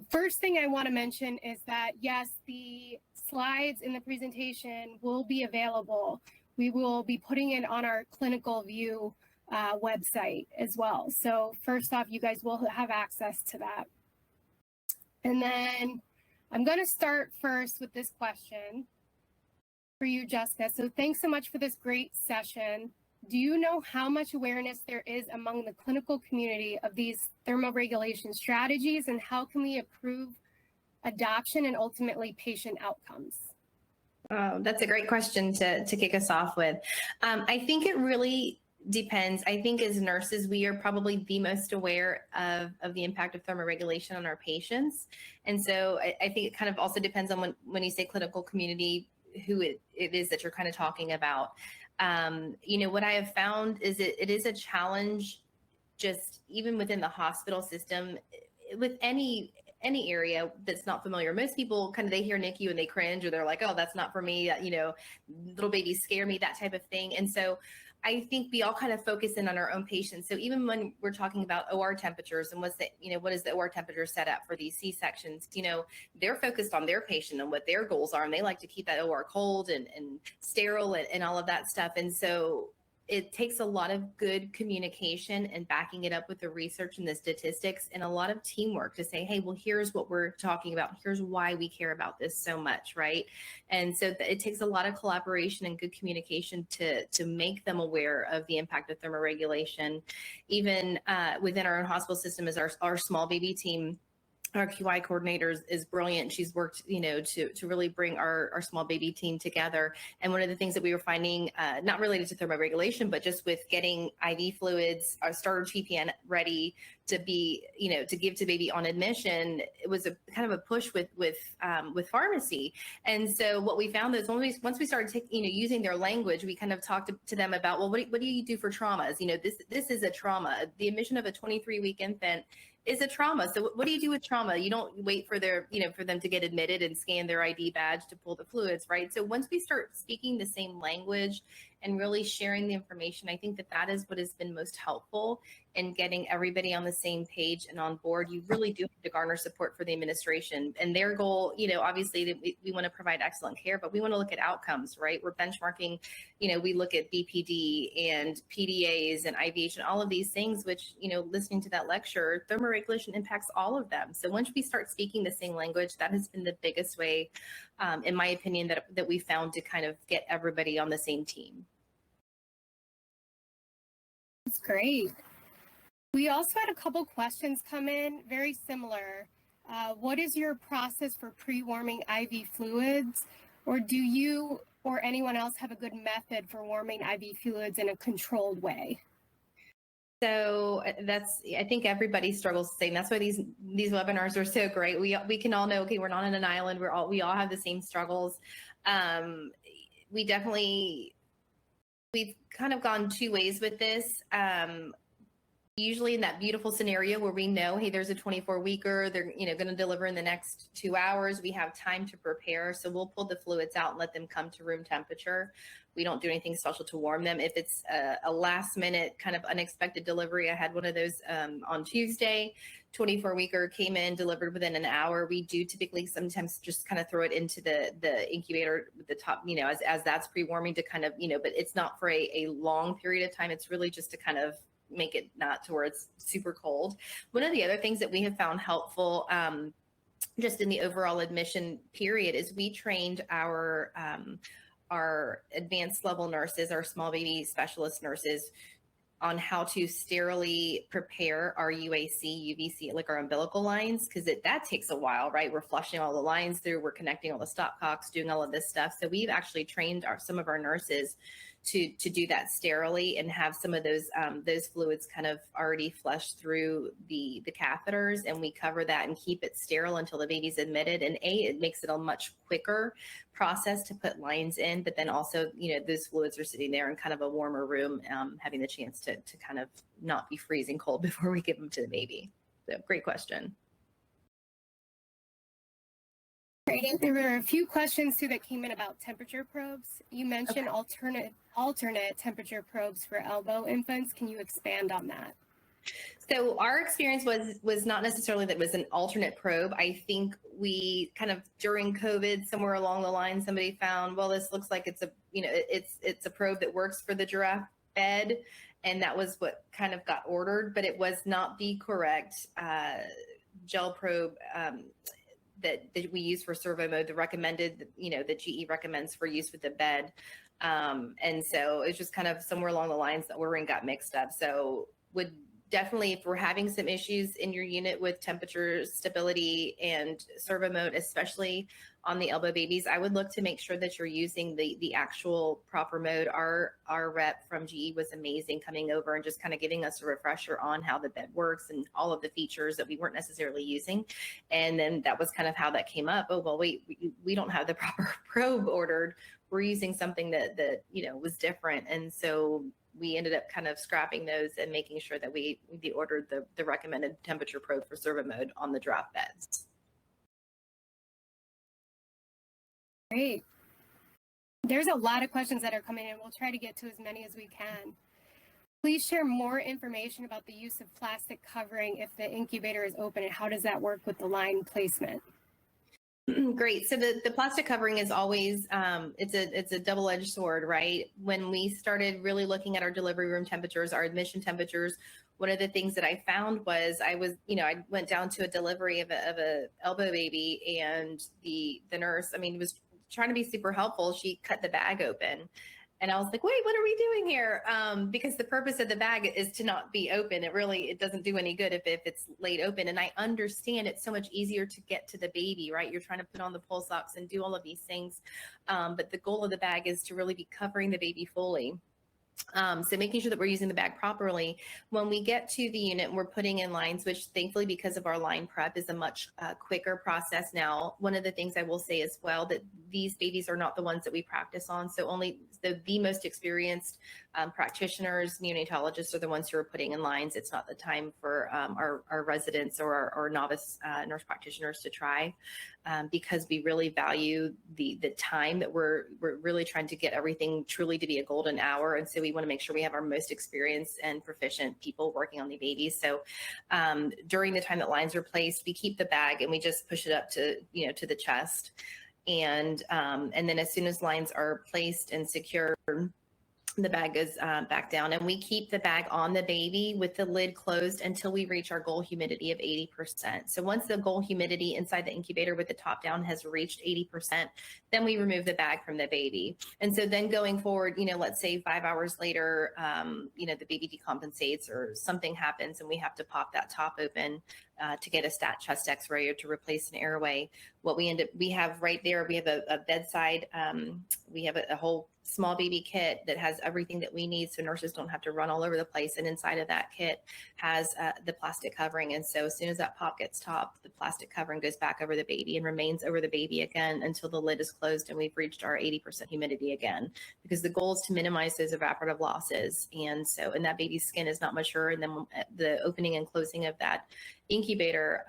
first thing I want to mention is that, yes, the slides in the presentation will be available. We will be putting it on our clinical view website as well. So first off, you guys will have access to that. And then I'm going to start first with this question. for you, Jessica. So thanks so much for this great session. Do you know how much awareness there is among the clinical community of these thermoregulation strategies, and how can we improve adoption and ultimately patient outcomes? Oh, that's a great question to kick us off with. I think it really depends. I think as nurses, we are probably the most aware of the impact of thermoregulation on our patients. And so I think it kind of also depends on when you say clinical community, who it is that you're kind of talking about. What I have found is it is a challenge just even within the hospital system with any area that's not familiar. Most people kind of, they hear NICU and they cringe, or they're like, oh, that's not for me, little babies scare me, that type of thing. And so I think we all kind of focus in on our own patients. So even when we're talking about OR temperatures and what is the OR temperature set at for these C-sections, they're focused on their patient and what their goals are. And they like to keep that OR cold and sterile and all of that stuff. And so it takes a lot of good communication and backing it up with the research and the statistics and a lot of teamwork to say, hey, well, here's what we're talking about. Here's why we care about this so much, right? And so it takes a lot of collaboration and good communication to make them aware of the impact of thermoregulation. Even within our own hospital system is our small baby team. Our QI coordinator is brilliant. She's worked, to really bring our small baby team together. And one of the things that we were finding, not related to thermoregulation, but just with getting IV fluids, our starter TPN ready to be, to give to baby on admission, it was a kind of a push with pharmacy. And so what we found is once we started using their language, we kind of talked to them about, well, what do you do for traumas? This is a trauma. The admission of a 23-week infant is a trauma. So what do you do with trauma? You don't wait for for them to get admitted and scan their ID badge to pull the fluids, right? So once we start speaking the same language and really sharing the information, I think that is what has been most helpful in getting everybody on the same page and on board. You really do have to garner support for the administration and their goal, obviously we want to provide excellent care, but we want to look at outcomes, right? We're benchmarking, we look at BPD and PDAs and IVH and all of these things, which, listening to that lecture, thermoregulation impacts all of them. So once we start speaking the same language, that has been the biggest way, in my opinion, that we found to kind of get everybody on the same team. That's great. We also had a couple questions come in, very similar. What is your process for pre-warming IV fluids? Or do you or anyone else have a good method for warming IV fluids in a controlled way? So I think everybody struggles the same. That's why these webinars are so great. We can all know, okay, we're not on an island. We all have the same struggles. We've kind of gone two ways with this. Usually in that beautiful scenario where we know, hey, there's a 24-weeker, they're going to deliver in the next 2 hours. We have time to prepare, so we'll pull the fluids out and let them come to room temperature. We don't do anything special to warm them. If it's a last minute kind of unexpected delivery, I had one of those on Tuesday. 24-weeker came in, delivered within an hour. We do typically sometimes just kind of throw it into the incubator with the top, as that's pre-warming to kind of, but it's not for a long period of time. It's really just to kind of make it not to where it's super cold. One of the other things that we have found helpful just in the overall admission period is we trained our advanced level nurses, our small baby specialist nurses, on how to sterilely prepare our UAC, UVC, like our umbilical lines, because that takes a while, right? We're flushing all the lines through, we're connecting all the stopcocks, doing all of this stuff. So we've actually trained some of our nurses to do that sterilely and have some of those fluids kind of already flushed through the catheters, and we cover that and keep it sterile until the baby's admitted. And it makes it a much quicker process to put lines in, but then also, those fluids are sitting there in kind of a warmer room, having the chance to kind of not be freezing cold before we give them to the baby. So great question. Great. There were a few questions too that came in about temperature probes. You mentioned alternate temperature probes for elbow infants. Can you expand on that? So our experience was not necessarily that it was an alternate probe. I think we kind of during COVID, somewhere along the line, somebody found, well, this looks like it's a probe that works for the giraffe bed, and that was what kind of got ordered, but it was not the correct gel probe. that we use for servo mode, the recommended, that GE recommends for use with the bed. And so it's just kind of somewhere along the lines that Orin got mixed up. So would definitely, if we're having some issues in your unit with temperature, stability, and servo mode, especially on the elbow babies, I would look to make sure that you're using the actual proper mode. Our rep from GE was amazing, coming over and just kind of giving us a refresher on how the bed works and all of the features that we weren't necessarily using. And then that was kind of how that came up. Oh, well, wait, we don't have the proper probe ordered. We're using something that was different. And so we ended up kind of scrapping those and making sure that we ordered the recommended temperature probe for servo mode on the drop beds. Great. There's a lot of questions that are coming in. We'll try to get to as many as we can. Please share more information about the use of plastic covering if the incubator is open, and how does that work with the line placement? Great. So the plastic covering is always, it's a double-edged sword, right? When we started really looking at our delivery room temperatures, our admission temperatures, one of the things that I found was I went down to a delivery of a elbow baby, and the nurse, was trying to be super helpful. She cut the bag open. And I was like, wait, what are we doing here? Because the purpose of the bag is to not be open. It doesn't do any good if it's laid open. And I understand it's so much easier to get to the baby, right? You're trying to put on the pulse ox and do all of these things. But the goal of the bag is to really be covering the baby fully. So making sure that we're using the bag properly. When we get to the unit, we're putting in lines, which thankfully, because of our line prep, is a much quicker process now. One of the things I will say as well, that these babies are not the ones that we practice on. So only the most experienced practitioners, neonatologists, are the ones who are putting in lines. It's not the time for our residents or our novice nurse practitioners to try, because we really value the time that we're really trying to get everything truly to be a golden hour. And so we want to make sure we have our most experienced and proficient people working on the babies. So during the time that lines are placed, we keep the bag and we just push it up to the chest. And then as soon as lines are placed and secured, the bag goes back down, and we keep the bag on the baby with the lid closed until we reach our goal humidity of 80%. So once the goal humidity inside the incubator with the top down has reached 80%, then we remove the bag from the baby. And so then going forward, let's say 5 hours later, the baby decompensates or something happens and we have to pop that top open to get a stat chest x-ray or to replace an airway. What we have right there, we have a bedside, we have a whole small baby kit that has everything that we need, so nurses don't have to run all over the place. And inside of that kit has the plastic covering. And so as soon as that pop gets topped, the plastic covering goes back over the baby and remains over the baby again until the lid is closed and we've reached our 80% humidity again, because the goal is to minimize those evaporative losses. And that baby's skin is not mature, and then the opening and closing of that incubator,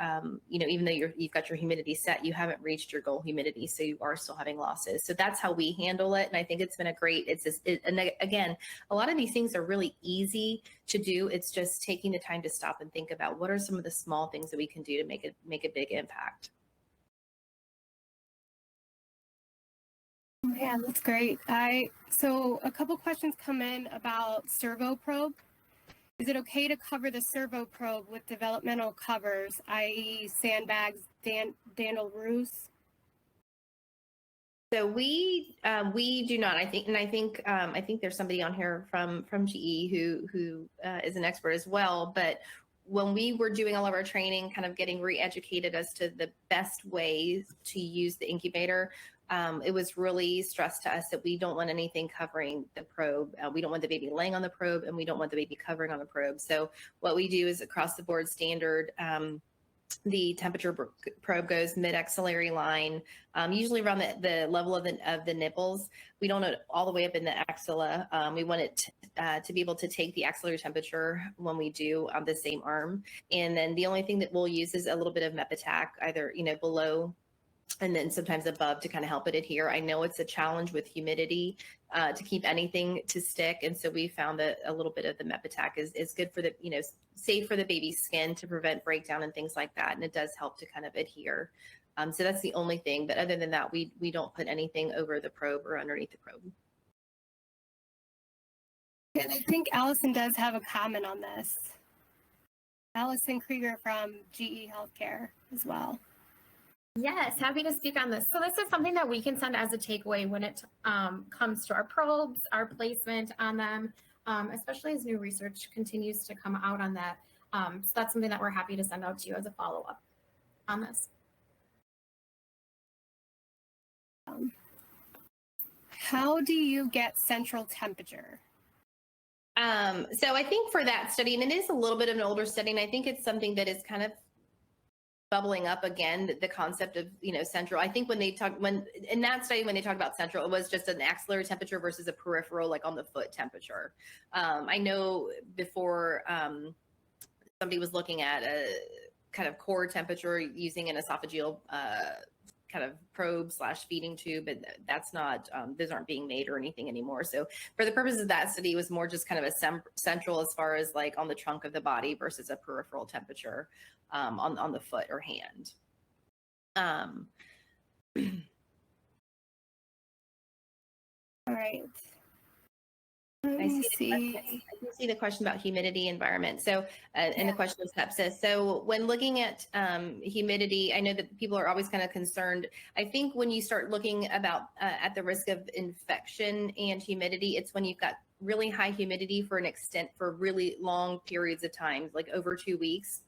even though you've got your humidity set, you haven't reached your goal humidity, so you are still having losses. So that's how we handle it, and I think it's been and again, a lot of these things are really easy to do. It's just taking the time to stop and think about what are some of the small things that we can do to make a big impact. Yeah, that's great. So a couple questions come in about servo probe. Is it okay to cover the servo probe with developmental covers, i.e. sandbags, Daniel Roos? So we do not. I think there's somebody on here from GE who is an expert as well. But when we were doing all of our training, kind of getting re-educated as to the best ways to use the incubator, it was really stressed to us that we don't want anything covering the probe. We don't want the baby laying on the probe, and we don't want the baby covering on the probe. So what we do is across the board standard. The temperature probe goes mid-axillary line, usually around the level of the nipples. We don't want it all the way up in the axilla. We want it to be able to take the axillary temperature when we do on the same arm. And then the only thing that we'll use is a little bit of MEPITAC, either below and then sometimes above, to kind of help it adhere. I know it's a challenge with humidity to keep anything to stick. And so we found that a little bit of the MEPITAC is good for the, safe for the baby's skin to prevent breakdown and things like that. And it does help to kind of adhere. So that's the only thing. But other than that, we don't put anything over the probe or underneath the probe. And I think Allison does have a comment on this. Allison Krieger from GE Healthcare as well. Yes, happy to speak on this. So this is something that we can send as a takeaway when it comes to our probes, our placement on them, especially as new research continues to come out on that. So that's something that we're happy to send out to you as a follow-up on this. How do you get central temperature? So I think for that study, and it is a little bit of an older study, and I think it's something that is kind of bubbling up again, the concept of, central. I think when in that study, when they talked about central, it was just an axillary temperature versus a peripheral, like on the foot temperature. I know before somebody was looking at a kind of core temperature using an esophageal kind of probe / feeding tube, but that's not, those aren't being made or anything anymore. So for the purposes of that study, it was more just kind of a central as far as like on the trunk of the body versus a peripheral temperature on the foot or hand. All right. I see the question about humidity environment. So, and the question of sepsis. So when looking at humidity, I know that people are always kind of concerned. I think when you start looking about at the risk of infection and humidity, it's when you've got really high humidity for an extent for really long periods of time, like over 2 weeks,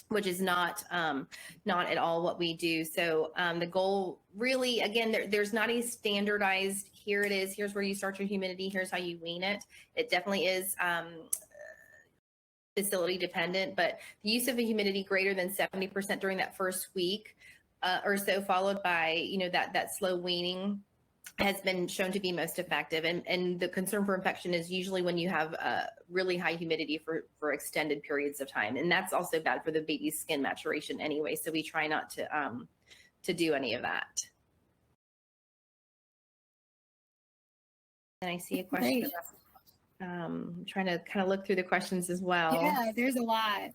which is not at all what we do. So the goal really, again, there's not a standardized, here it is, here's where you start your humidity, here's how you wean it. It definitely is facility dependent, but the use of a humidity greater than 70% during that first week or so, followed by, that slow weaning, has been shown to be most effective. And the concern for infection is usually when you have really high humidity for extended periods of time. And that's also bad for the baby's skin maturation anyway. So we try not to do any of that. And I see a question about, trying to kind of look through the questions as well. Yeah, there's a lot.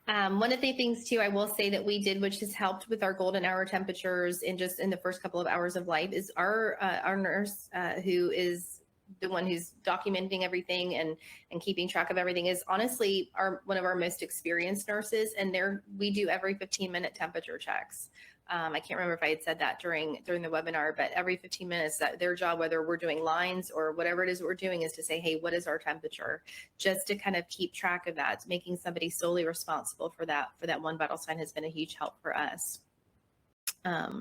One of the things too, I will say that we did, which has helped with our golden hour temperatures in just in the first couple of hours of life, is our nurse, who is the one who's documenting everything and keeping track of everything, is honestly one of our most experienced nurses. And we do every 15-minute temperature checks. I can't remember if I had said that during the webinar, but every 15 minutes, their job, whether we're doing lines or whatever it is we're doing, is to say, hey, what is our temperature? Just to kind of keep track of that. Making somebody solely responsible for that one vital sign has been a huge help for us. Let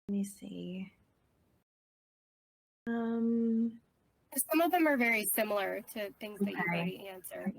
me see. Some of them are very similar to things that you've already answered,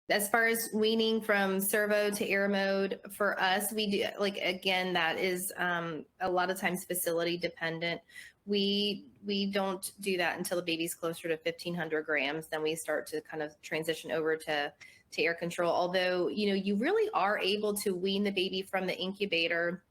As far as weaning from servo to air mode, for us, we do, like, again, that is a lot of times facility dependent. We don't do that until the baby's closer to 1,500 grams. Then we start to kind of transition over to air control. Although, you really are able to wean the baby from the incubator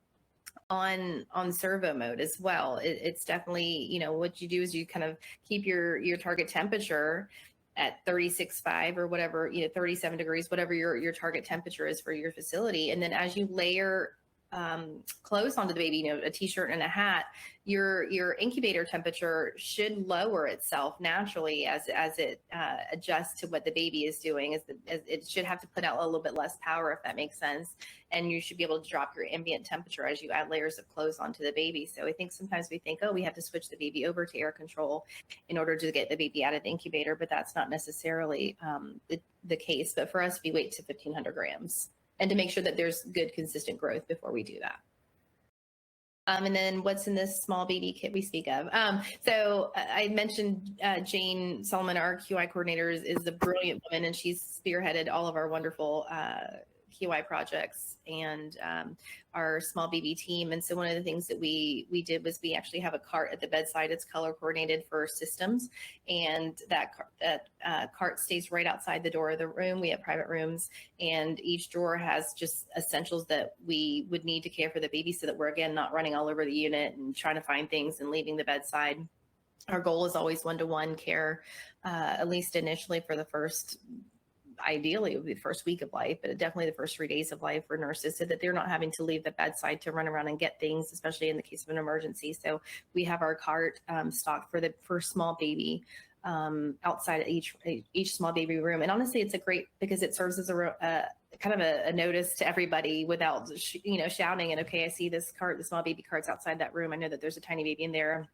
on servo mode as well. It's definitely, what you do is you kind of keep your target temperature at 36.5 or whatever, 37 degrees, whatever your target temperature is for your facility. And then as you layer clothes onto the baby, a t-shirt and a hat, your incubator temperature should lower itself naturally as it adjusts to what the baby is doing. As it should have to put out a little bit less power, if that makes sense. And you should be able to drop your ambient temperature as you add layers of clothes onto the baby. So I think sometimes we think, oh, we have to switch the baby over to air control in order to get the baby out of the incubator, but that's not necessarily the case. But for us, we wait to 1,500 grams. And to make sure that there's good, consistent growth before we do that. And then what's in this small baby kit we speak of? So I mentioned Jane Solomon, our QI coordinator, is a brilliant woman, and she's spearheaded all of our wonderful QI projects and our small baby team. And so one of the things that we did was we actually have a cart at the bedside. It's color coordinated for systems, and that cart stays right outside the door of the room. We have private rooms, and each drawer has just essentials that we would need to care for the baby, so that we're, again, not running all over the unit and trying to find things and leaving the bedside. Our goal is always one-to-one care, at least initially for the first, ideally it would be the first week of life, but definitely the first 3 days of life for nurses, so that they're not having to leave the bedside to run around and get things, especially in the case of an emergency. So we have our cart stocked for the first small baby outside of each small baby room. And honestly, it's a great, because it serves as a kind of a notice to everybody without shouting. And okay, I see this cart, the small baby cart's outside that room. I know that there's a tiny baby in there.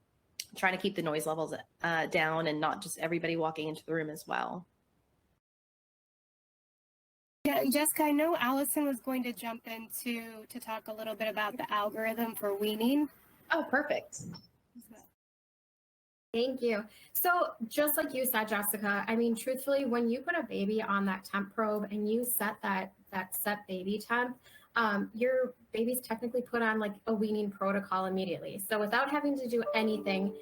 I'm trying to keep the noise levels down and not just everybody walking into the room as well. Yeah, and Jessica, I know Allison was going to jump in to talk a little bit about the algorithm for weaning. Oh, perfect. Thank you. So just like you said, Jessica, I mean, truthfully, when you put a baby on that temp probe and you set that set baby temp, your baby's technically put on like a weaning protocol immediately. So without having to do anything,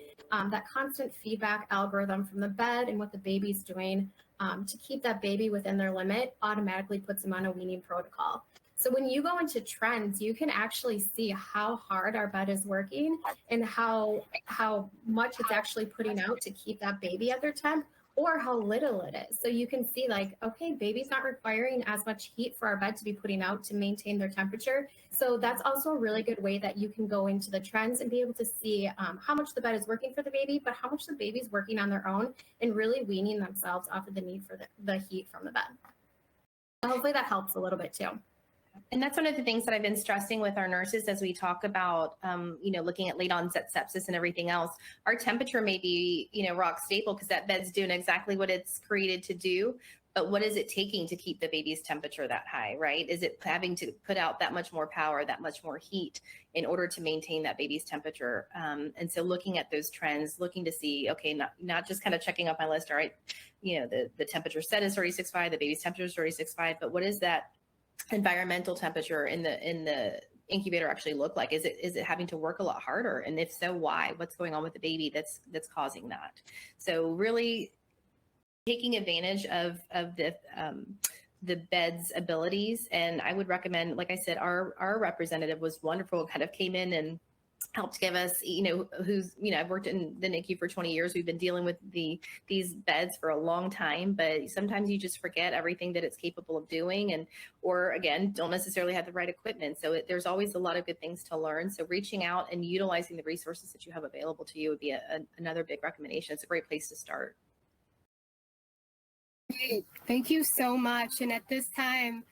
that constant feedback algorithm from the bed and what the baby's doing to keep that baby within their limit automatically puts them on a weaning protocol. So when you go into trends, you can actually see how hard our bed is working and how much it's actually putting out to keep that baby at their temp, or how little it is. So you can see like, okay, baby's not requiring as much heat for our bed to be putting out to maintain their temperature. So that's also a really good way that you can go into the trends and be able to see how much the bed is working for the baby, but how much the baby's working on their own and really weaning themselves off of the need for the heat from the bed. So hopefully that helps a little bit too. And that's one of the things that I've been stressing with our nurses as we talk about, looking at late onset sepsis and everything else. Our temperature may be, rock stable because that bed's doing exactly what it's created to do. But what is it taking to keep the baby's temperature that high, right? Is it having to put out that much more power, that much more heat in order to maintain that baby's temperature? And so looking at those trends, looking to see, okay, not just kind of checking off my list, all right, the temperature set is 36.5, the baby's temperature is 36.5, but what is that environmental temperature in the incubator actually look like? Is it having to work a lot harder? And if so, why? What's going on with the baby that's causing that? So really taking advantage of the bed's abilities. And I would recommend, like I said, our representative was wonderful, kind of came in and helped give us, I've worked in the NICU for 20 years. We've been dealing with these beds for a long time, but sometimes you just forget everything that it's capable of doing, or again, don't necessarily have the right equipment. So there's always a lot of good things to learn. So reaching out and utilizing the resources that you have available to you would be another big recommendation. It's a great place to start. Great. Thank you so much. And at this time,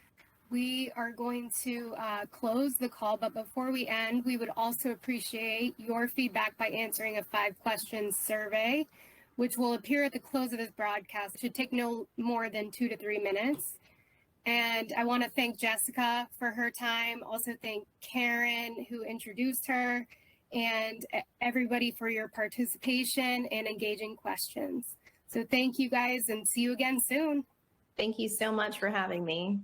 we are going to close the call, but before we end, we would also appreciate your feedback by answering a 5-question survey, which will appear at the close of this broadcast. It should take no more than 2 to 3 minutes. And I want to thank Jessica for her time. Also thank Karen, who introduced her, and everybody for your participation and engaging questions. So thank you guys, and see you again soon. Thank you so much for having me.